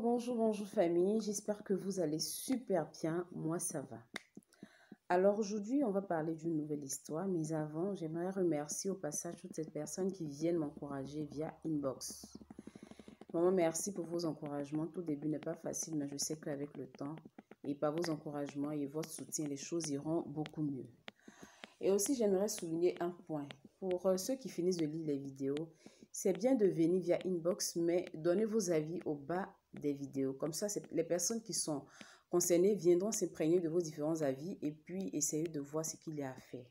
Bonjour famille, j'espère que vous allez super bien, moi ça va. Alors aujourd'hui on va parler d'une nouvelle histoire, mais avant j'aimerais remercier au passage toutes ces personnes qui viennent m'encourager via inbox. Vraiment merci pour vos encouragements, tout début n'est pas facile mais je sais qu'avec le temps et par vos encouragements et votre soutien, les choses iront beaucoup mieux. Et aussi j'aimerais souligner un point, pour ceux qui finissent de lire les vidéos, c'est bien de venir via inbox, mais donnez vos avis au bas des vidéos. Comme ça, les personnes qui sont concernées viendront s'imprégner de vos différents avis et puis essayer de voir ce qu'il y a à faire.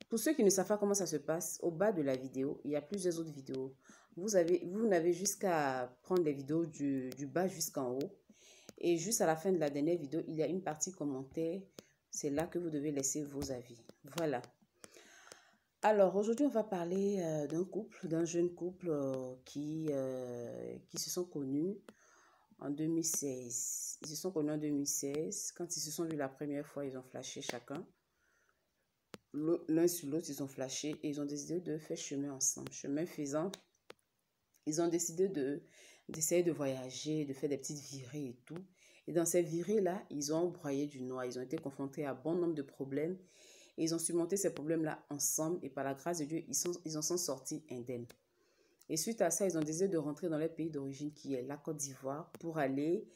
Pour ceux qui ne savent pas comment ça se passe, au bas de la vidéo, il y a plusieurs autres vidéos. Vous n'avez jusqu'à prendre les vidéos du bas jusqu'en haut. Et juste à la fin de la dernière vidéo, il y a une partie commentaire. C'est là que vous devez laisser vos avis. Voilà. Alors, aujourd'hui, on va parler d'un jeune couple qui se sont connus en 2016. Ils se sont connus en 2016. Quand ils se sont vus la première fois, ils ont flashé chacun. L'un sur l'autre, ils ont flashé et ils ont décidé de faire chemin ensemble. Chemin faisant, ils ont décidé d'essayer de voyager, de faire des petites virées et tout. Et dans ces virées-là, ils ont broyé du noir. Ils ont été confrontés à bon nombre de problèmes. Et ils ont surmonté ces problèmes-là ensemble et par la grâce de Dieu, ils en sont sortis indemnes. Et suite à ça, ils ont décidé de rentrer dans leur pays d'origine qui est la Côte d'Ivoire pour aller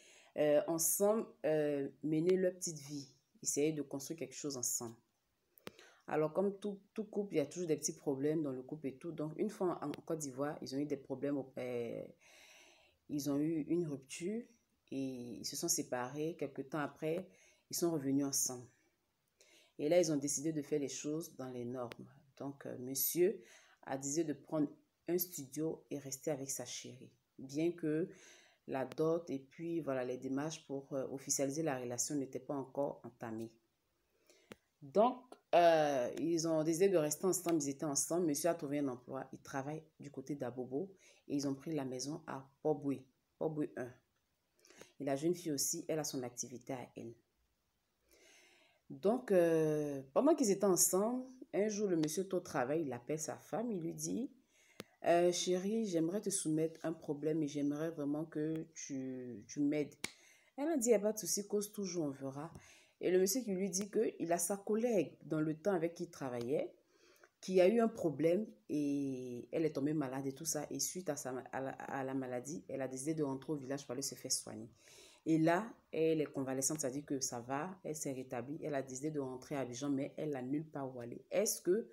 ensemble mener leur petite vie, essayer de construire quelque chose ensemble. Alors comme tout couple, il y a toujours des petits problèmes dans le couple et tout. Donc une fois en Côte d'Ivoire, ils ont eu des problèmes, ils ont eu une rupture et ils se sont séparés. Quelque temps après, ils sont revenus ensemble. Et là, ils ont décidé de faire les choses dans les normes. Donc, monsieur a décidé de prendre un studio et rester avec sa chérie. Bien que la dot et puis voilà, les démarches pour officialiser la relation n'étaient pas encore entamées. Donc, ils ont décidé de rester ensemble. Ils étaient ensemble. Monsieur a trouvé un emploi. Il travaille du côté d'Abobo. Et ils ont pris la maison à Poboué 1. Et la jeune fille aussi, elle a son activité à elle. Donc, pendant qu'ils étaient ensemble, un jour, le monsieur au travail, il appelle sa femme, il lui dit « Chérie, j'aimerais te soumettre un problème et j'aimerais vraiment que tu m'aides. » Elle a dit « Il n'y a pas de souci, cause toujours, on verra. » Et le monsieur qui lui dit qu'il a sa collègue dans le temps avec qui il travaillait, qui a eu un problème et elle est tombée malade et tout ça. Et suite à la maladie, elle a décidé de rentrer au village pour aller se faire soigner. Et là, elle est convalescente, ça dit que ça va, elle s'est rétablie. Elle a décidé de rentrer à Abidjan, mais elle n'a nulle part où aller. Est-ce que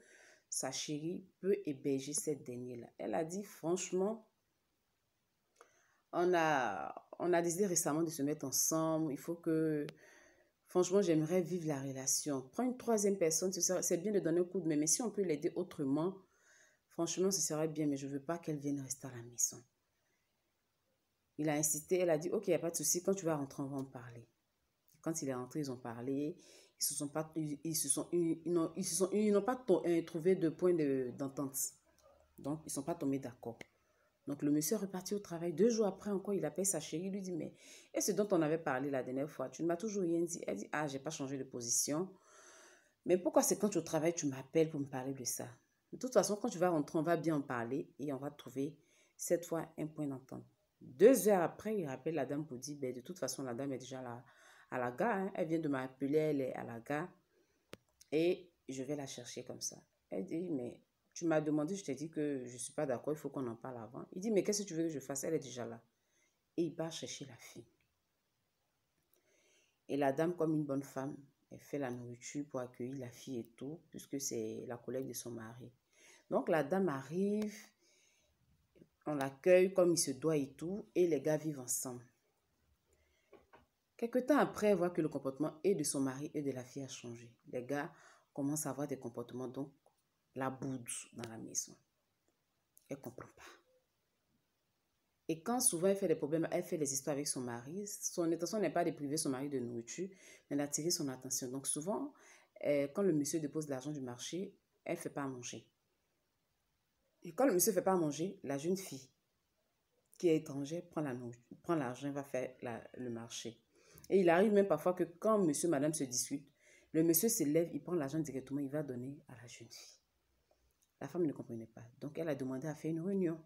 sa chérie peut héberger cette dernière-là? Elle a dit, franchement, on a décidé récemment de se mettre ensemble. Il faut que, franchement, j'aimerais vivre la relation. Prends une troisième personne, c'est bien de donner un coup de main, mais si on peut l'aider autrement, franchement, ce serait bien, mais je ne veux pas qu'elle vienne rester à la maison. Il a insisté, elle a dit, ok, il n'y a pas de souci, quand tu vas rentrer, on va en parler. Quand il est rentré, ils ont parlé, ils n'ont pas trouvé de point d'entente. Donc, ils ne sont pas tombés d'accord. Donc, le monsieur est reparti au travail. 2 jours après encore, il appelle sa chérie, il lui dit, mais est-ce dont on avait parlé la dernière fois? Tu ne m'as toujours rien dit. Elle dit, ah, je n'ai pas changé de position. Mais pourquoi c'est quand tu es au travail, tu m'appelles pour me parler de ça? De toute façon, quand tu vas rentrer, on va bien en parler et on va trouver cette fois un point d'entente. 2 heures après, il rappelle la dame pour dire, ben, de toute façon, la dame est déjà là à la gare. Hein. Elle vient de m'appeler, elle est à la gare. Et je vais la chercher comme ça. Elle dit, mais tu m'as demandé, je t'ai dit que je ne suis pas d'accord, il faut qu'on en parle avant. Il dit, mais qu'est-ce que tu veux que je fasse? Elle est déjà là. Et il part chercher la fille. Et la dame, comme une bonne femme, elle fait la nourriture pour accueillir la fille et tout, puisque c'est la collègue de son mari. Donc la dame arrive, on l'accueille comme il se doit et tout, et les gars vivent ensemble. Quelque temps après, elle voit que le comportement et de son mari et de la fille a changé. Les gars commencent à avoir des comportements, donc la boude dans la maison. Elle ne comprend pas. Et quand souvent elle fait des problèmes, elle fait des histoires avec son mari, son intention n'est pas de priver son mari de nourriture, mais d'attirer son attention. Donc souvent, quand le monsieur dépose l'argent du marché, elle ne fait pas à manger. Et quand le monsieur ne fait pas à manger, la jeune fille qui est étrangère prend l'argent et va faire le marché. Et il arrive même parfois que quand monsieur et madame se discutent, le monsieur se lève, il prend l'argent directement, il va donner à la jeune fille. La femme ne comprenait pas. Donc elle a demandé à faire une réunion.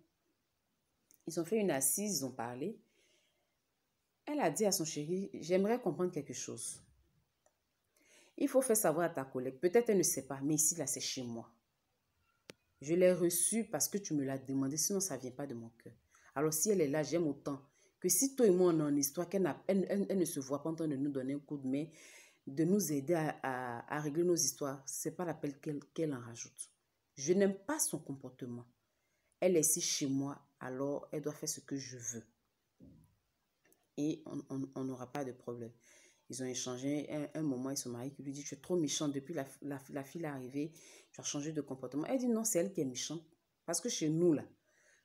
Ils ont fait une assise, ils ont parlé. Elle a dit à son chéri, j'aimerais comprendre quelque chose. Il faut faire savoir à ta collègue. Peut-être elle ne sait pas, mais ici, là, c'est chez moi. Je l'ai reçue parce que tu me l'as demandé, sinon ça ne vient pas de mon cœur. Alors si elle est là, j'aime autant que si toi et moi on est en histoire, elle ne se voit pas en train de nous donner un coup de main, de nous aider à régler nos histoires, ce n'est pas l'appel qu'elle en rajoute. Je n'aime pas son comportement. Elle est ici chez moi, alors elle doit faire ce que je veux. Et on n'aura pas de problème. Ils ont échangé un moment et son mari qui lui dit, tu es trop méchante depuis la fille est arrivée, tu as changé de comportement. Elle dit non, c'est elle qui est méchante. Parce que chez nous, là,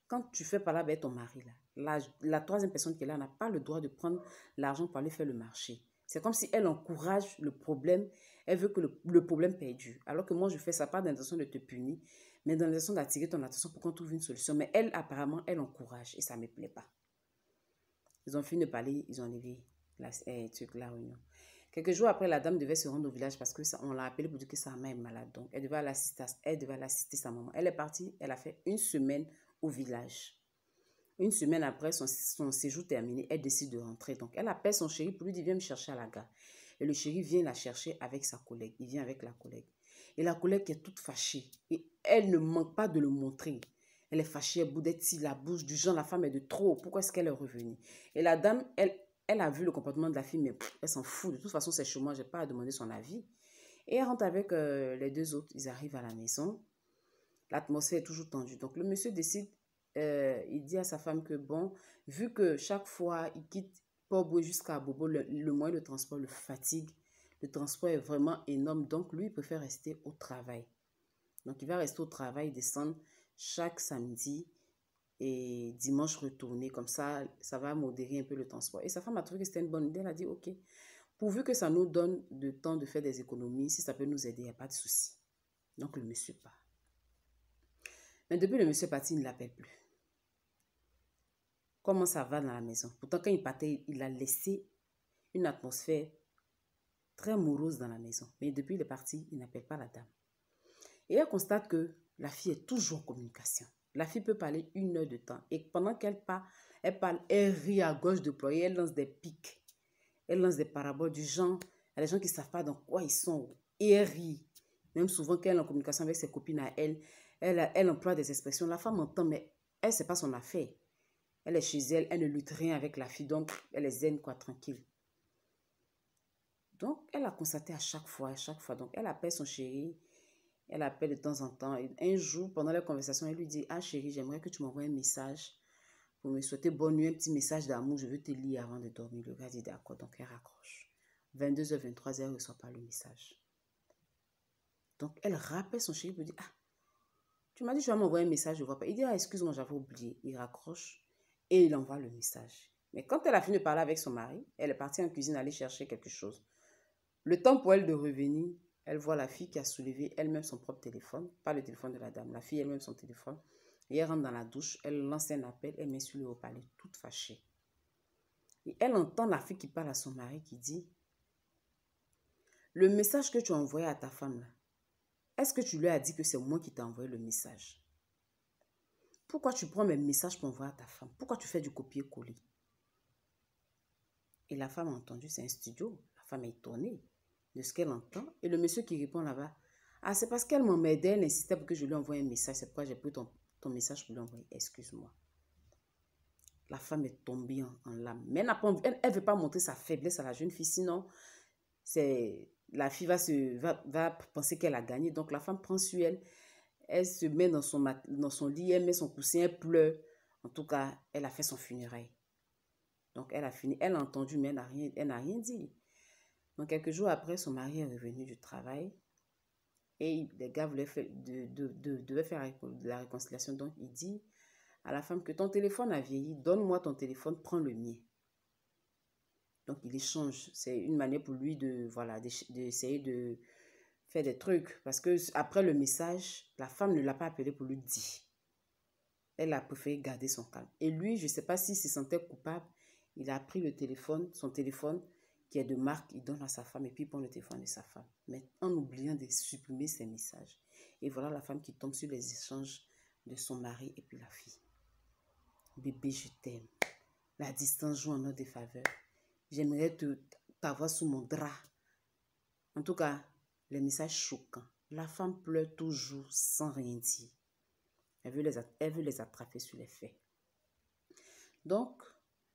quand tu fais parler avec ton mari, là, la troisième personne qui est là n'a pas le droit de prendre l'argent pour aller faire le marché. C'est comme si elle encourage le problème, elle veut que le problème perdure. Alors que moi, je fais ça pas d'intention de te punir, mais dans l'intention d'attirer ton attention pour qu'on trouve une solution. Mais elle, apparemment, elle encourage et ça ne me plaît pas. Ils ont fini de parler, ils ont enlevé la réunion. Quelques jours après, la dame devait se rendre au village parce qu'on l'a appelée pour dire que sa maman est malade. Donc, elle devait aller assister sa maman. Elle est partie, elle a fait une semaine au village. Une semaine après son séjour terminé, elle décide de rentrer. Donc, elle appelle son chéri pour lui dire, viens me chercher à la gare. Et le chéri vient la chercher avec sa collègue. Il vient avec la collègue. Et la collègue est toute fâchée. Et elle ne manque pas de le montrer. Elle est fâchée, elle boudette la bouche du genre, la femme est de trop. Pourquoi est-ce qu'elle est revenue? Et la dame, elle a vu le comportement de la fille, mais elle s'en fout. De toute façon, c'est chez moi, je n'ai pas à demander son avis. Et elle rentre avec les deux autres. Ils arrivent à la maison. L'atmosphère est toujours tendue. Donc, le monsieur décide, il dit à sa femme que, bon, vu que chaque fois, il quitte Port-Boué jusqu'à Bobo, le moyen de transport le fatigue. Le transport est vraiment énorme. Donc, lui, il préfère rester au travail. Donc, il va rester au travail, descendre chaque samedi et dimanche retourner. Comme ça va modérer un peu le transport. Et sa femme a trouvé que c'était une bonne idée. Elle a dit, OK, pourvu que ça nous donne le temps de faire des économies, si ça peut nous aider, il n'y a pas de souci. Donc, le monsieur part. Mais depuis le monsieur parti, il ne l'appelle plus. Comment ça va dans la maison? Pourtant, quand il partait, il a laissé une atmosphère très morose dans la maison. Mais depuis il est parti, il n'appelle pas la dame. Et elle constate que la fille est toujours en communication. La fille peut parler 1 heure de temps. Et pendant qu'elle parle, elle rit à gauche de ployer, elle lance des pics. Elle lance des paraboles du genre. Il y a des gens qui ne savent pas dans quoi ils sont. Et elle rit. Même souvent, quand elle est en communication avec ses copines à elle emploie des expressions. La femme entend, mais elle, ce n'est pas son affaire. Elle est chez elle, elle ne lutte rien avec la fille. Donc, elle est zen, quoi, tranquille. Donc, elle a constaté à chaque fois. Donc, elle appelle son chéri. Elle appelle de temps en temps. Et un jour, pendant la conversation, elle lui dit, ah chérie, j'aimerais que tu m'envoies un message pour me souhaiter bonne nuit, un petit message d'amour. Je veux te lire avant de dormir. Le gars dit d'accord. Donc, elle raccroche. 22h, 23h, elle ne reçoit pas le message. Donc, elle rappelle son chéri pour dire, ah, tu m'as dit, tu vas m'envoyer un message, je ne vois pas. Il dit, ah, excuse-moi, j'avais oublié. Il raccroche et il envoie le message. Mais quand elle a fini de parler avec son mari, elle est partie en cuisine aller chercher quelque chose. Le temps pour elle de revenir, elle voit la fille qui a soulevé elle-même son propre téléphone, pas le téléphone de la dame, la fille elle-même son téléphone. Et elle rentre dans la douche, elle lance un appel, elle met sur le haut-parleur, toute fâchée. Et elle entend la fille qui parle à son mari qui dit, le message que tu as envoyé à ta femme là, est-ce que tu lui as dit que c'est moi qui t'ai envoyé le message? Pourquoi tu prends mes messages pour envoyer à ta femme? Pourquoi tu fais du copier-coller? Et la femme a entendu, c'est un studio. La femme est étonnée de ce qu'elle entend. Et le monsieur qui répond là-bas, ah, c'est parce qu'elle m'emmerdait, elle insistait pour que je lui envoie un message. C'est pourquoi j'ai pris ton message pour lui envoyer. Excuse-moi. La femme est tombée en larmes. Mais elle ne veut pas montrer sa faiblesse à la jeune fille. Sinon, la fille va penser qu'elle a gagné. Donc, la femme prend sur elle. Elle se met dans son lit, elle met son coussin, elle pleure. En tout cas, elle a fait son funérail. Donc, elle a fini. Elle a entendu, mais elle n'a rien dit. Donc, quelques jours après, son mari est revenu du travail. Et les gars devaient faire la réconciliation. Donc, il dit à la femme que ton téléphone a vieilli. Donne-moi ton téléphone, prends le mien. Donc, il échange. C'est une manière pour lui d'essayer de faire des trucs. Parce que après le message, la femme ne l'a pas appelé pour lui dire. Elle a préféré garder son calme. Et lui, je ne sais pas s'il se sentait coupable. Il a pris son téléphone qui est de marque, il donne à sa femme et puis il prend le téléphone de sa femme. Mais en oubliant de supprimer ses messages. Et voilà la femme qui tombe sur les échanges de son mari et puis la fille. Bébé, je t'aime. La distance joue en notre défaveur. J'aimerais t'avoir sous mon drap. En tout cas, les messages choquants. La femme pleure toujours sans rien dire. Elle veut les attraper sur les faits. Donc,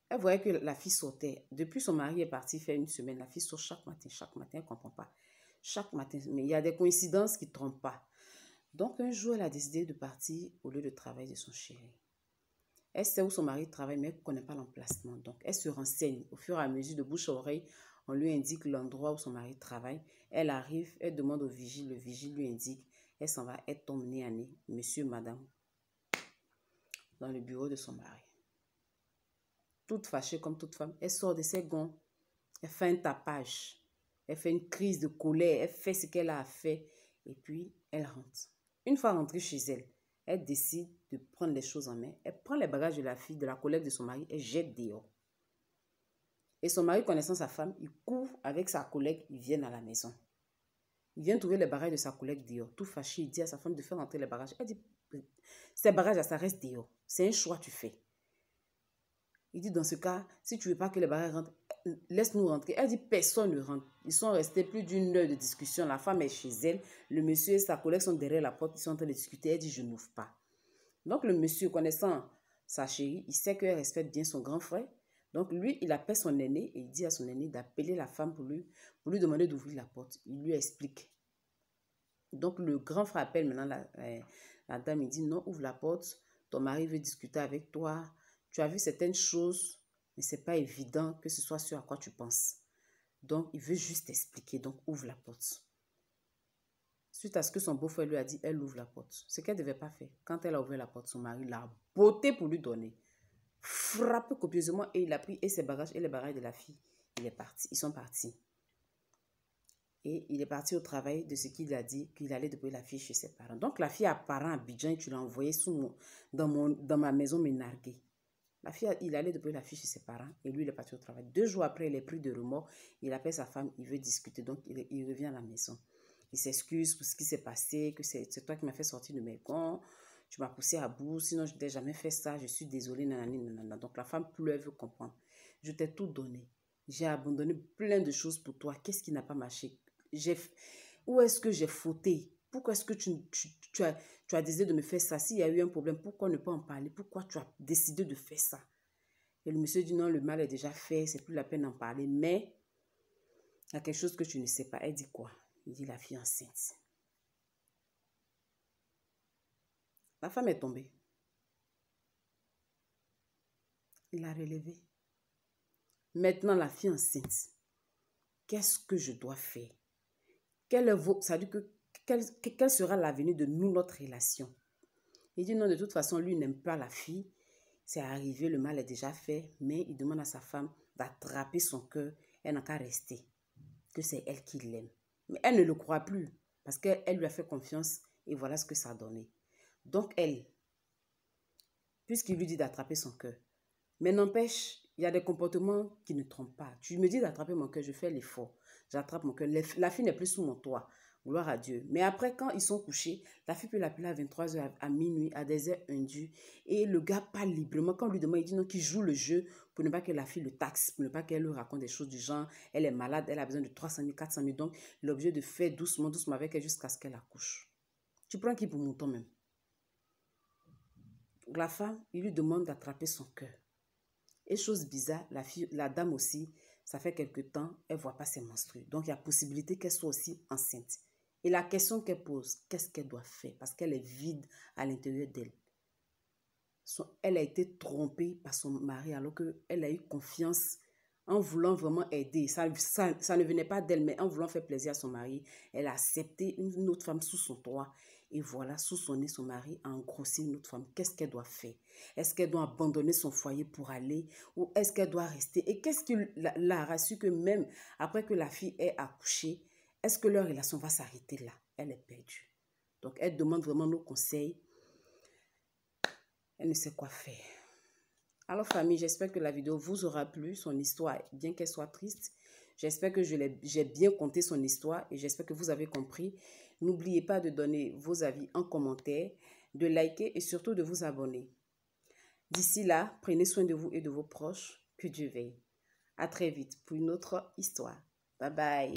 elle voyait que la fille sortait. Depuis son mari est parti faire une semaine, la fille sort chaque matin, elle ne comprend pas. Chaque matin, mais il y a des coïncidences qui ne trompent pas. Donc, un jour, elle a décidé de partir au lieu de travail de son chéri. Elle sait où son mari travaille, mais elle ne connaît pas l'emplacement. Donc, elle se renseigne. Au fur et à mesure, de bouche à oreille, on lui indique l'endroit où son mari travaille. Elle arrive, elle demande au vigile. Le vigile lui indique. Elle s'en va, elle tombe nez à nez, monsieur, madame, dans le bureau de son mari. Toute fâchée comme toute femme, elle sort de ses gonds. Elle fait un tapage. Elle fait une crise de colère. Elle fait ce qu'elle a à faire. Et puis, elle rentre. Une fois rentrée chez elle, elle décide de prendre les choses en main. Elle prend les bagages de la fille, de la collègue de son mari, et jette dehors. Et son mari, connaissant sa femme, il court avec sa collègue, ils viennent à la maison. Il vient trouver les bagages de sa collègue dehors. Tout fâché, il dit à sa femme de faire rentrer les bagages. Elle dit, ces bagages, ça reste dehors. C'est un choix que tu fais. Il dit, dans ce cas, si tu ne veux pas que les bagages rentrent, laisse-nous rentrer. Elle dit, personne ne rentre. Ils sont restés plus d'1 heure de discussion. La femme est chez elle. Le monsieur et sa collègue sont derrière la porte. Ils sont en train de discuter. Elle dit, je n'ouvre pas. Donc, le monsieur, connaissant sa chérie, il sait qu'elle respecte bien son grand frère. Donc, lui, il appelle son aîné et il dit à son aîné d'appeler la femme pour lui demander d'ouvrir la porte. Il lui explique. Donc, le grand frère appelle maintenant la dame. Il dit, non, ouvre la porte. Ton mari veut discuter avec toi. Tu as vu certaines choses, mais ce n'est pas évident que ce soit ce à quoi tu penses. Donc, il veut juste expliquer. Donc, ouvre la porte. Suite à ce que son beau-frère lui a dit, elle ouvre la porte. Ce qu'elle ne devait pas faire. Quand elle a ouvert la porte, son mari l'a botté pour lui donner. Frappé copieusement et il a pris ses bagages et les bagages de la fille. Il est parti. Ils sont partis. Et il est parti au travail de ce qu'il a dit, qu'il allait déposer la fille chez ses parents. Donc, la fille a parent à Abidjan et tu l'as envoyée dans ma maison me narguer. La fille, il allait déposer la fille chez ses parents et lui, il est parti au travail. 2 jours après, il est pris de remords. Il appelle sa femme, il veut discuter. Donc, il revient à la maison. Il s'excuse pour ce qui s'est passé, que c'est toi qui m'as fait sortir de mes gonds. Tu m'as poussé à bout, sinon je n'ai jamais fait ça. Je suis désolée, nanani, nanana. Donc, la femme pleure, veut comprendre. Je t'ai tout donné. J'ai abandonné plein de choses pour toi. Qu'est-ce qui n'a pas marché? Où est-ce que j'ai fauté? Pourquoi est-ce que tu as décidé de me faire ça? S'il y a eu un problème, pourquoi ne pas en parler? Pourquoi tu as décidé de faire ça? Et le monsieur dit non, le mal est déjà fait, c'est plus la peine d'en parler. Mais il y a quelque chose que tu ne sais pas. Elle dit quoi? Il dit la fille enceinte. La femme est tombée. Il l'a relevée. Maintenant, la fille enceinte. Qu'est-ce que je dois faire? Ça veut dire quel sera l'avenir de nous, notre relation? Il dit non, de toute façon, lui n'aime pas la fille. C'est arrivé, le mal est déjà fait, mais il demande à sa femme d'attraper son cœur. Elle n'a qu'à rester, que c'est elle qui l'aime. Mais elle ne le croit plus, parce qu'elle lui a fait confiance et voilà ce que ça a donné. Donc elle, puisqu'il lui dit d'attraper son cœur, mais n'empêche, il y a des comportements qui ne trompent pas. Tu me dis d'attraper mon cœur, je fais l'effort. J'attrape mon cœur. La fille n'est plus sous mon toit. Gloire à Dieu. Mais après, quand ils sont couchés, la fille peut l'appeler à 23h, à minuit, à des heures indues. Et le gars parle librement. Quand on lui demande, il dit non, qu'il joue le jeu pour ne pas que la fille le taxe, pour ne pas qu'elle lui raconte des choses du genre. Elle est malade, elle a besoin de 300 000, 400 000. Donc, l'objet de faire doucement, doucement avec elle jusqu'à ce qu'elle accouche. Tu prends qui pour mon temps même? La femme, il lui demande d'attraper son cœur. Et chose bizarre, la dame aussi, ça fait quelque temps, elle ne voit pas ses menstrues. Donc, il y a possibilité qu'elle soit aussi enceinte. Et la question qu'elle pose, qu'est-ce qu'elle doit faire? Parce qu'elle est vide à l'intérieur d'elle. Elle a été trompée par son mari alors qu'elle a eu confiance en voulant vraiment aider. Ça ne venait pas d'elle, mais en voulant faire plaisir à son mari, elle a accepté une autre femme sous son toit. Et voilà, sous son nez, son mari a engrossé une autre femme. Qu'est-ce qu'elle doit faire? Est-ce qu'elle doit abandonner son foyer pour aller? Ou est-ce qu'elle doit rester? Et qu'est-ce qui l'a rassuré que même après que la fille ait accouché, est-ce que leur relation va s'arrêter là? Elle est perdue. Donc, elle demande vraiment nos conseils. Elle ne sait quoi faire. Alors, famille, j'espère que la vidéo vous aura plu. Son histoire, bien qu'elle soit triste, j'espère que j'ai bien conté son histoire et j'espère que vous avez compris. N'oubliez pas de donner vos avis en commentaire, de liker et surtout de vous abonner. D'ici là, prenez soin de vous et de vos proches. Que Dieu veille. À très vite pour une autre histoire. Bye bye.